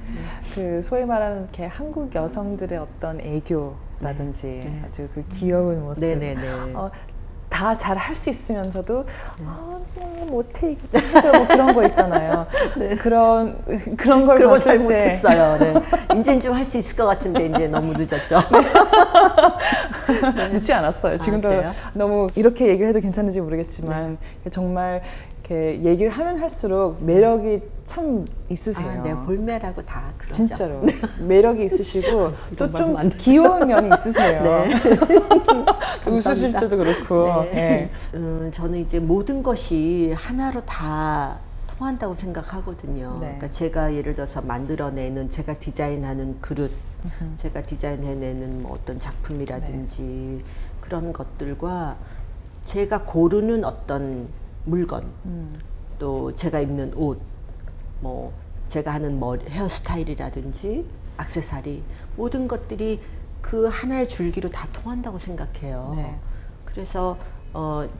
그 소위 말하는 이렇게 한국 여성들의 어떤 애교라든지 네. 아주 그 귀여운 모습, 네네네. 다 잘 할 수 있으면서도 못해 이거 좀 해줘 뭐 그런 거 있잖아요. 그런 걸 그런 걸 봤을 때 잘못했어요. 네. 이제는 좀 할 수 있을 것 같은데 이제 너무 늦었죠. 늦지 않았어요. 지금도 그래요? 너무 이렇게 얘기를 해도 괜찮은지 모르겠지만 정말 이렇게 얘기를 하면 할수록 매력이 참 있으세요. 네, 볼매라고 다 그러죠. 진짜로 매력이 있으시고 또 이런 좀 말하면 안 되죠. 귀여운 면이 있으세요. 네. 웃으실 감사합니다. 때도 그렇고. 네. 네. 저는 이제 모든 것이 하나로 다 통한다고 생각하거든요. 네. 그러니까 제가 예를 들어서 만들어내는 제가 디자인하는 그릇, 제가 디자인해내는 뭐 어떤 작품이라든지 그런 것들과 제가 고르는 어떤 물건, 또 제가 입는 옷, 뭐 제가 하는 헤어스타일이라든지 액세서리 모든 것들이 그 하나의 줄기로 다 통한다고 생각해요. 네. 그래서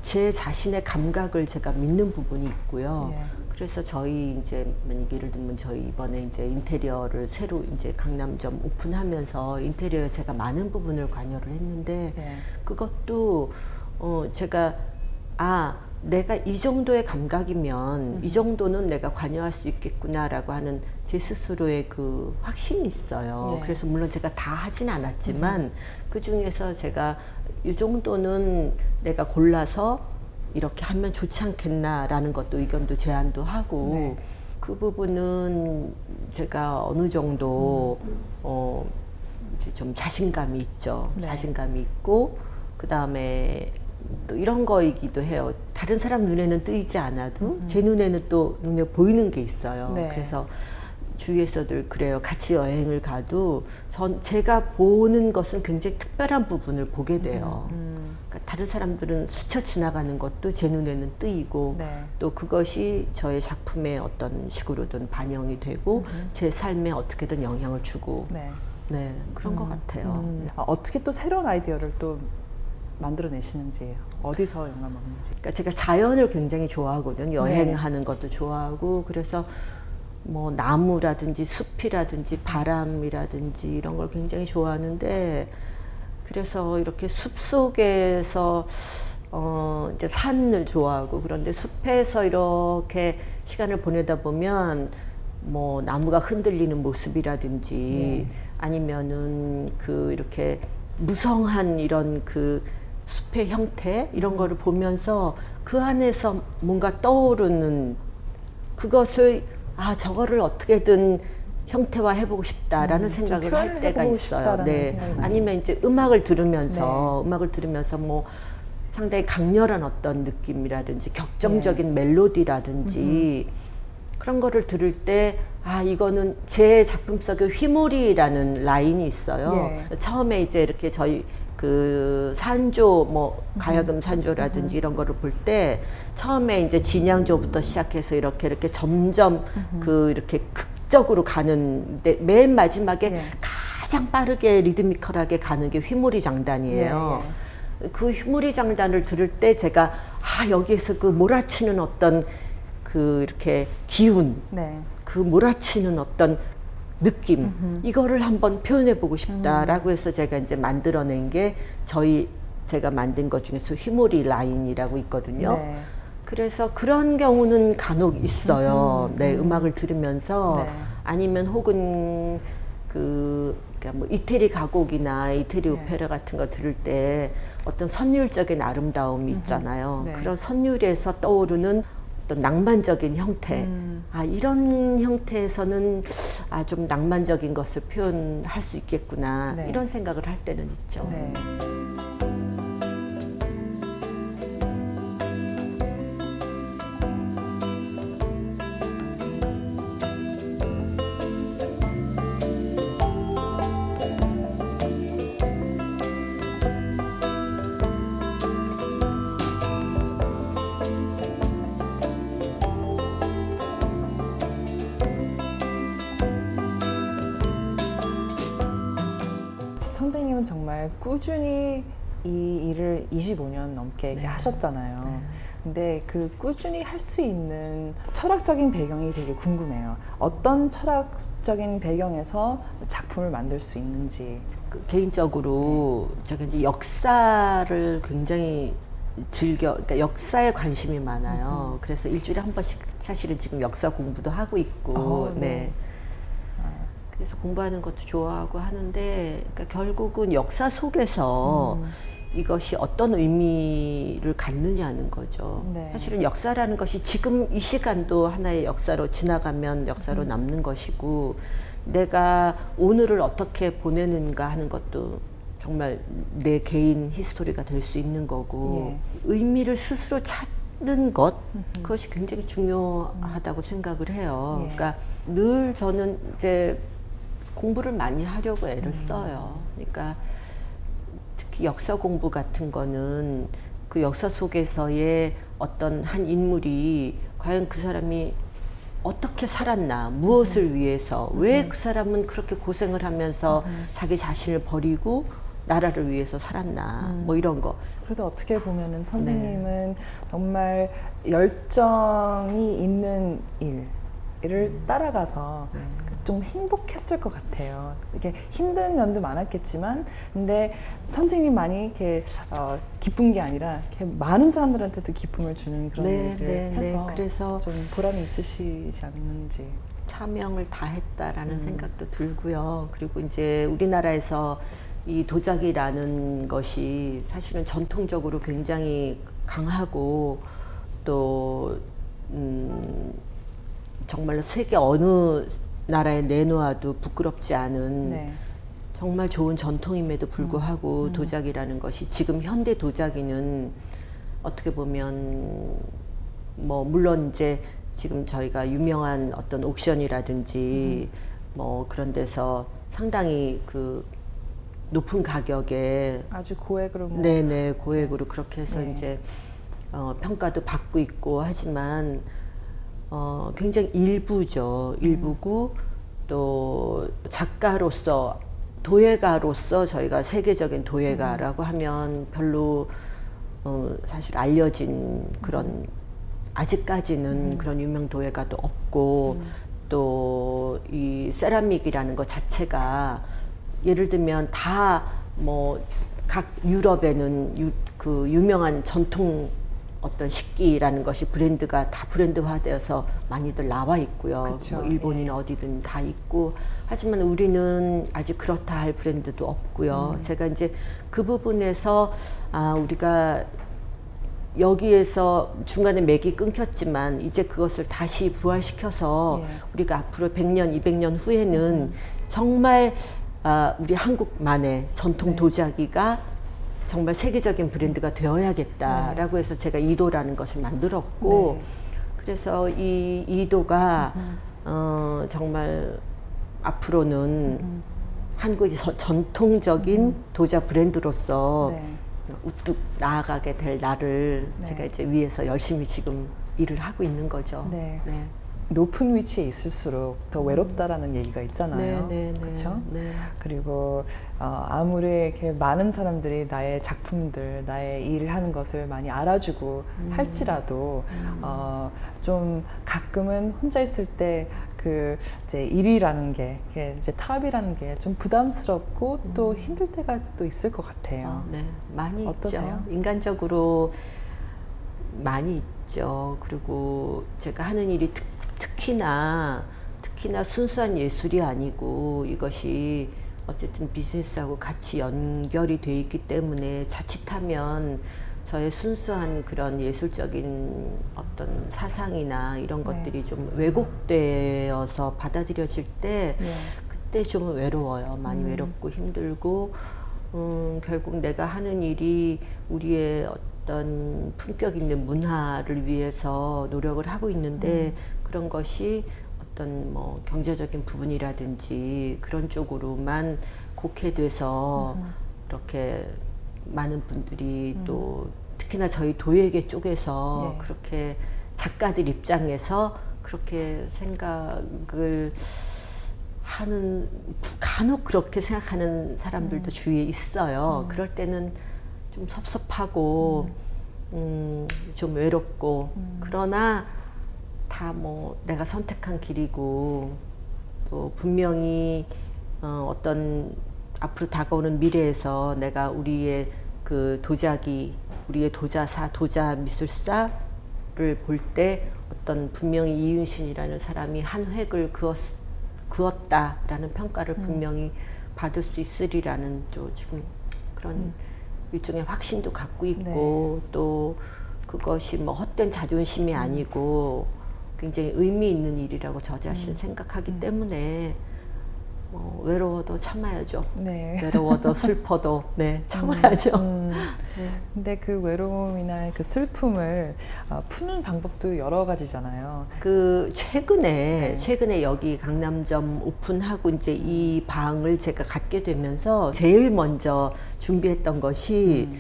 제 자신의 감각을 제가 믿는 부분이 있고요. 예. 그래서 저희 이제 만약 예를 들면 저희 이번에 이제 인테리어를 새로 이제 강남점 오픈하면서 인테리어에 제가 많은 부분을 관여를 했는데 예. 그것도 제가 내가 이 정도의 감각이면 이 정도는 내가 관여할 수 있겠구나라고 하는 제 스스로의 그 확신이 있어요. 예. 그래서 물론 제가 다 하진 않았지만 그 중에서 제가 이 정도는 내가 골라서 이렇게 하면 좋지 않겠나라는 것도 의견도 제안도 하고 네. 그 부분은 제가 어느 정도 이제 좀 자신감이 있죠. 네. 자신감이 있고 그 다음에 또 이런 거이기도 해요. 다른 사람 눈에는 뜨이지 않아도 제 눈에는 또 눈에 보이는 게 있어요. 네. 그래서 주위에서들 그래요. 같이 여행을 가도 제가 보는 것은 굉장히 특별한 부분을 보게 돼요. 그러니까 다른 사람들은 스쳐 지나가는 것도 제 눈에는 뜨이고 네. 또 그것이 저의 작품에 어떤 식으로든 반영이 되고 제 삶에 어떻게든 영향을 주고 네. 그런 것 같아요. 어떻게 또 새로운 아이디어를 또 만들어내시는지, 어디서 영감 얻는지. 그러니까 제가 자연을 굉장히 좋아하거든요. 여행하는 것도 좋아하고 그래서 뭐 나무라든지 숲이라든지 바람이라든지 이런 걸 굉장히 좋아하는데 그래서 이렇게 숲 속에서 이제 산을 좋아하고 그런데 숲에서 이렇게 시간을 보내다 보면 뭐 나무가 흔들리는 모습이라든지 아니면은 그 이렇게 무성한 이런 그 숲의 형태 이런 거를 보면서 그 안에서 뭔가 떠오르는 그것을 저거를 어떻게든 형태화해보고 싶다라는 생각을 할 때가 있어요. 네. 아니면 이제 음악을 들으면서 뭐 상당히 강렬한 어떤 느낌이라든지 격정적인 멜로디라든지 그런 거를 들을 때 이거는 제 작품 속에 휘몰이라는 라인이 있어요. 처음에 이제 이렇게 저희 그 산조 뭐 가야금 산조라든지 이런 거를 볼 때 처음에 이제 진양조부터 시작해서 이렇게 점점 그 이렇게 극적으로 가는데 맨 마지막에 가장 빠르게 리드미컬하게 가는 게 휘몰이 장단이에요. 그 휘몰이 장단을 들을 때 제가 여기에서 그 몰아치는 어떤 그 이렇게 기운, 그 몰아치는 어떤 느낌 이거를 한번 표현해 보고 싶다라고 해서 제가 이제 만들어낸 게 제가 만든 것 중에서 휘몰이 라인이라고 있거든요. 그래서 그런 경우는 간혹 있어요. 음악을 들으면서 아니면 혹은 그러니까 뭐 이태리 가곡이나 이태리 오페라 같은 거 들을 때 어떤 선율적인 아름다움이 있잖아요. 그런 선율에서 떠오르는 어떤 낭만적인 형태, 이런 형태에서는 좀 낭만적인 것을 표현할 수 있겠구나 이런 생각을 할 때는 있죠. 선생님은 정말 꾸준히 이 일을 25년 넘게 하셨잖아요. 근데 그 꾸준히 할 수 있는 철학적인 배경이 되게 궁금해요. 어떤 철학적인 배경에서 작품을 만들 수 있는지. 개인적으로 제가 이제 역사를 굉장히 그러니까 역사에 관심이 많아요. 그래서 일주일에 한 번씩 사실은 지금 역사 공부도 하고 있고, 그래서 공부하는 것도 좋아하고 하는데, 그러니까 결국은 역사 속에서 이것이 어떤 의미를 갖느냐는 거죠. 사실은 역사라는 것이 지금 이 시간도 하나의 역사로 지나가면 역사로 남는 것이고, 내가 오늘을 어떻게 보내는가 하는 것도 정말 내 개인 히스토리가 될 수 있는 거고, 의미를 스스로 찾는 것, 그것이 굉장히 중요하다고 생각을 해요. 그러니까 늘 저는 이제 공부를 많이 하려고 애를 써요. 그러니까 특히 역사 공부 같은 거는 그 역사 속에서의 어떤 한 인물이 과연 그 사람이 어떻게 살았나, 무엇을 위해서, 왜 그 사람은 그렇게 고생을 하면서 자기 자신을 버리고 나라를 위해서 살았나, 뭐 이런 거. 그래도 어떻게 보면은 선생님은 정말 열정이 있는 일을 따라가서 좀 행복했을 것 같아요. 이게 힘든 면도 많았겠지만, 근데 선생님만이 이렇게 기쁜 게 아니라 이렇게 많은 사람들한테도 기쁨을 주는 그런 일을 해서 그래서 좀 보람이 있으시지 않는지. 차명을 다했다라는 생각도 들고요. 그리고 이제 우리나라에서 이 도자기라는 것이 사실은 전통적으로 굉장히 강하고 또 정말로 세계 어느 나라에 내놓아도 부끄럽지 않은 네. 정말 좋은 전통임에도 불구하고 도자기라는 것이 지금 현대 도자기는 어떻게 보면 뭐 물론 이제 지금 저희가 유명한 어떤 옥션이라든지 뭐 그런 데서 상당히 그 높은 가격에 아주 고액으로 뭐 네네 고액으로 그렇게 해서 네. 이제 평가도 받고 있고 하지만 굉장히 일부죠. 일부고 또 작가로서 도예가로서 저희가 세계적인 도예가라고 하면 별로 사실 알려진 그런 아직까지는 그런 유명 도예가도 없고 또 이 세라믹이라는 것 자체가 예를 들면 다 뭐 각 유럽에는 그 유명한 전통 어떤 식기라는 것이 브랜드가 다 브랜드화되어서 많이들 나와 있고요. 그쵸. 뭐 일본이나 예. 어디든 다 있고 하지만 우리는 아직 그렇다 할 브랜드도 없고요. 제가 이제 그 부분에서 우리가 여기에서 중간에 맥이 끊겼지만 이제 그것을 다시 부활시켜서 예. 우리가 앞으로 100년, 200년 후에는 정말 우리 한국만의 전통 네. 도자기가 정말 세계적인 브랜드가 되어야겠다라고 해서 제가 이도라는 것을 만들었고 네. 그래서 이 이도가 정말 앞으로는 한국의 전통적인 도자 브랜드로서 네. 우뚝 나아가게 될 나를 네. 제가 이제 위해서 열심히 지금 일을 하고 있는 거죠. 네. 높은 위치에 있을수록 더 외롭다라는 얘기가 있잖아요. 그렇죠? 네. 그리고 아무리 이렇게 많은 사람들이 나의 작품들, 나의 일을 하는 것을 많이 알아주고 할지라도 좀 가끔은 혼자 있을 때 그 이제 일이라는 게 이제 탑이라는 게 좀 부담스럽고 또 힘들 때가 또 있을 것 같아요. 네, 많이 어떠세요? 있죠. 인간적으로 많이 있죠. 그리고 제가 하는 일이 특히나 순수한 예술이 아니고 이것이 어쨌든 비즈니스하고 같이 연결이 돼 있기 때문에 자칫하면 저의 순수한 그런 예술적인 어떤 사상이나 이런 것들이 좀 왜곡되어서 받아들여질 때 그때 좀 외로워요. 많이 외롭고 힘들고 결국 내가 하는 일이 우리의 어떤 품격 있는 문화를 위해서 노력을 하고 있는데 그런 것이 어떤 뭐 경제적인 부분이라든지 그런 쪽으로만 곡해돼서 이렇게 많은 분들이 또 특히나 저희 도예계 쪽에서 그렇게 작가들 입장에서 그렇게 생각을 하는 간혹 그렇게 생각하는 사람들도 주위에 있어요. 그럴 때는 좀 섭섭하고 좀 외롭고 그러나 다 뭐 내가 선택한 길이고 또 분명히 어떤 앞으로 다가오는 미래에서 내가 우리의 그 도자기, 우리의 도자사, 도자 미술사를 볼 때 어떤 분명히 이윤신이라는 사람이 한 획을 그었다라는 평가를 분명히 받을 수 있으리라는 또 지금 그런 일종의 확신도 갖고 있고 또 그것이 뭐 헛된 자존심이 아니고 굉장히 의미 있는 일이라고 저 자신 생각하기 때문에 외로워도 참아야죠. 네. 외로워도 슬퍼도 참아야죠. 근데 그 외로움이나 그 슬픔을 푸는 방법도 여러 가지잖아요. 그 최근에 여기 강남점 오픈하고 이제 이 방을 제가 갖게 되면서 제일 먼저 준비했던 것이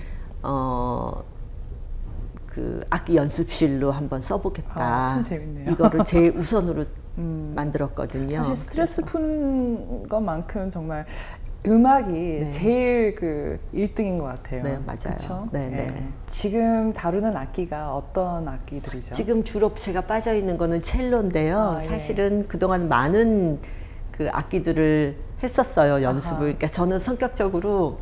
그 악기 연습실로 한번 써보겠다. 참 재밌네요. 이거를 제일 우선으로 만들었거든요. 사실 스트레스 푸는 것만큼 정말 음악이 네. 제일 그 1등인 것 같아요. 네, 맞아요. 그쵸? 네, 네. 지금 다루는 악기가 어떤 악기들이죠? 지금 주로 제가 빠져 있는 거는 첼로인데요. 아, 예. 사실은 그동안 많은 그 악기들을 했었어요, 연습을. 아하. 그러니까 저는 성격적으로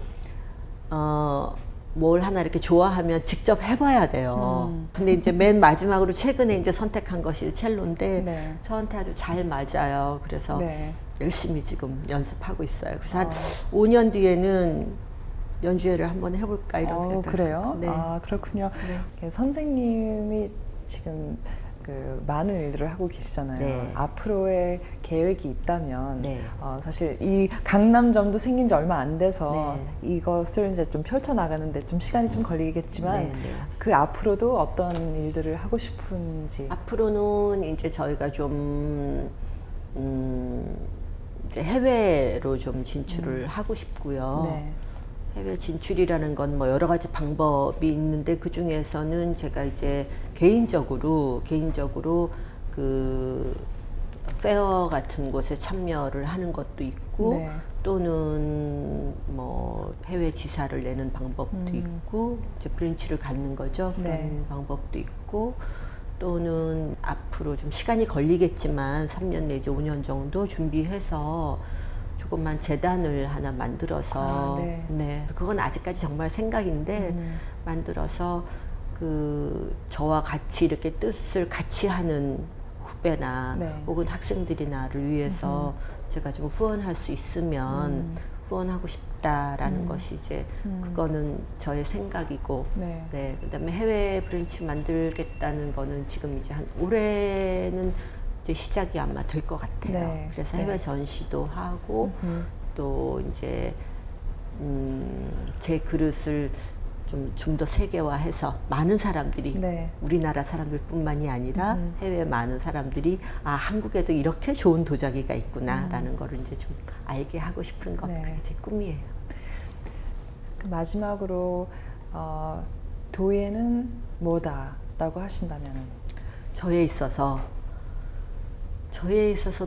뭘 하나 이렇게 좋아하면 직접 해봐야 돼요. 근데 이제 맨 마지막으로 최근에 이제 선택한 것이 첼로인데 네. 저한테 아주 잘 맞아요. 그래서 네. 열심히 지금 연습하고 있어요. 그래서 한 5년 뒤에는 연주회를 한번 해볼까 이런 생각. 그래요? 네. 아, 그렇군요. 네. 선생님이 지금 그 많은 일들을 하고 계시잖아요. 네. 앞으로의 계획이 있다면 네. 사실 이 강남점도 생긴 지 얼마 안 돼서 네. 이것을 이제 좀 펼쳐 나가는데 좀 시간이 좀 걸리겠지만 네, 네. 그 앞으로도 어떤 일들을 하고 싶은지. 앞으로는 이제 저희가 좀 이제 해외로 좀 진출을 하고 싶고요. 네. 해외 진출이라는 건 뭐 여러 가지 방법이 있는데 그 중에서는 제가 이제 개인적으로 그 페어 같은 곳에 참여를 하는 것도 있고 네. 또는 뭐 해외 지사를 내는 방법도 있고 이제 브랜치를 갖는 거죠. 그런 네. 방법도 있고 또는 앞으로 좀 시간이 걸리겠지만 3년 내지 5년 정도 준비해서 조금만 재단을 하나 만들어서 네. 그건 아직까지 정말 생각인데 만들어서 그 저와 같이 이렇게 뜻을 같이 하는 후배나 네. 혹은 학생들이나를 위해서 제가 좀 후원할 수 있으면 후원하고 싶다라는 것이 이제 그거는 저의 생각이고 네. 네, 그다음에 해외 브랜치 만들겠다는 거는 지금 이제 한 올해는 이제 시작이 아마 될 것 같아요. 네. 그래서 네. 해외 전시도 하고 또 이제 제 그릇을 좀 더 세계화해서 많은 사람들이 네. 우리나라 사람들뿐만이 아니라 해외 많은 사람들이 아 한국에도 이렇게 좋은 도자기가 있구나라는 거를 이제 좀 알게 하고 싶은 것 네. 그게 제 꿈이에요. 그 마지막으로 도예는 뭐다라고 하신다면? 저에 있어서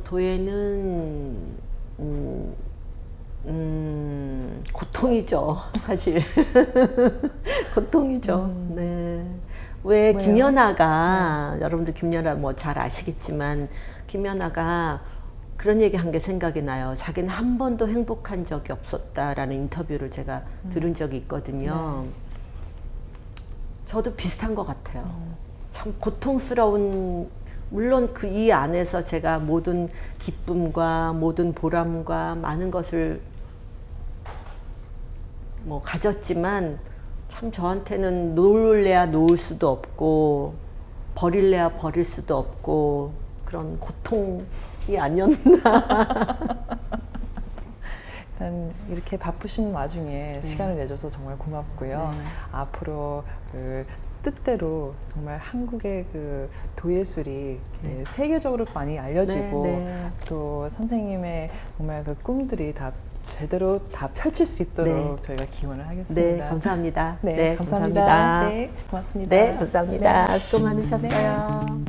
도예는 고통이죠, 사실. 고통이죠. 네. 왜 왜요? 김연아가 여러분들 김연아 뭐 잘 아시겠지만 김연아가 그런 얘기 한 게 생각이 나요. 자기는 한 번도 행복한 적이 없었다라는 인터뷰를 제가 들은 적이 있거든요. 저도 비슷한 것 같아요. 참 고통스러운 물론 그 이 안에서 제가 모든 기쁨과 모든 보람과 많은 것을 뭐 가졌지만 참 저한테는 놓을래야 놓을 수도 없고 버릴래야 버릴 수도 없고 그런 고통이 아니었나. 일단 이렇게 바쁘신 와중에 시간을 내줘서 정말 고맙고요. 앞으로 그 뜻대로 정말 한국의 그 도예술이 세계적으로 많이 알려지고 또 선생님의 정말 그 꿈들이 다 제대로 다 펼칠 수 있도록 저희가 기원을 하겠습니다. 네, 감사합니다. 네, 감사합니다. 감사합니다. 네, 고맙습니다. 네, 감사합니다. 네. 수고 많으셨어요.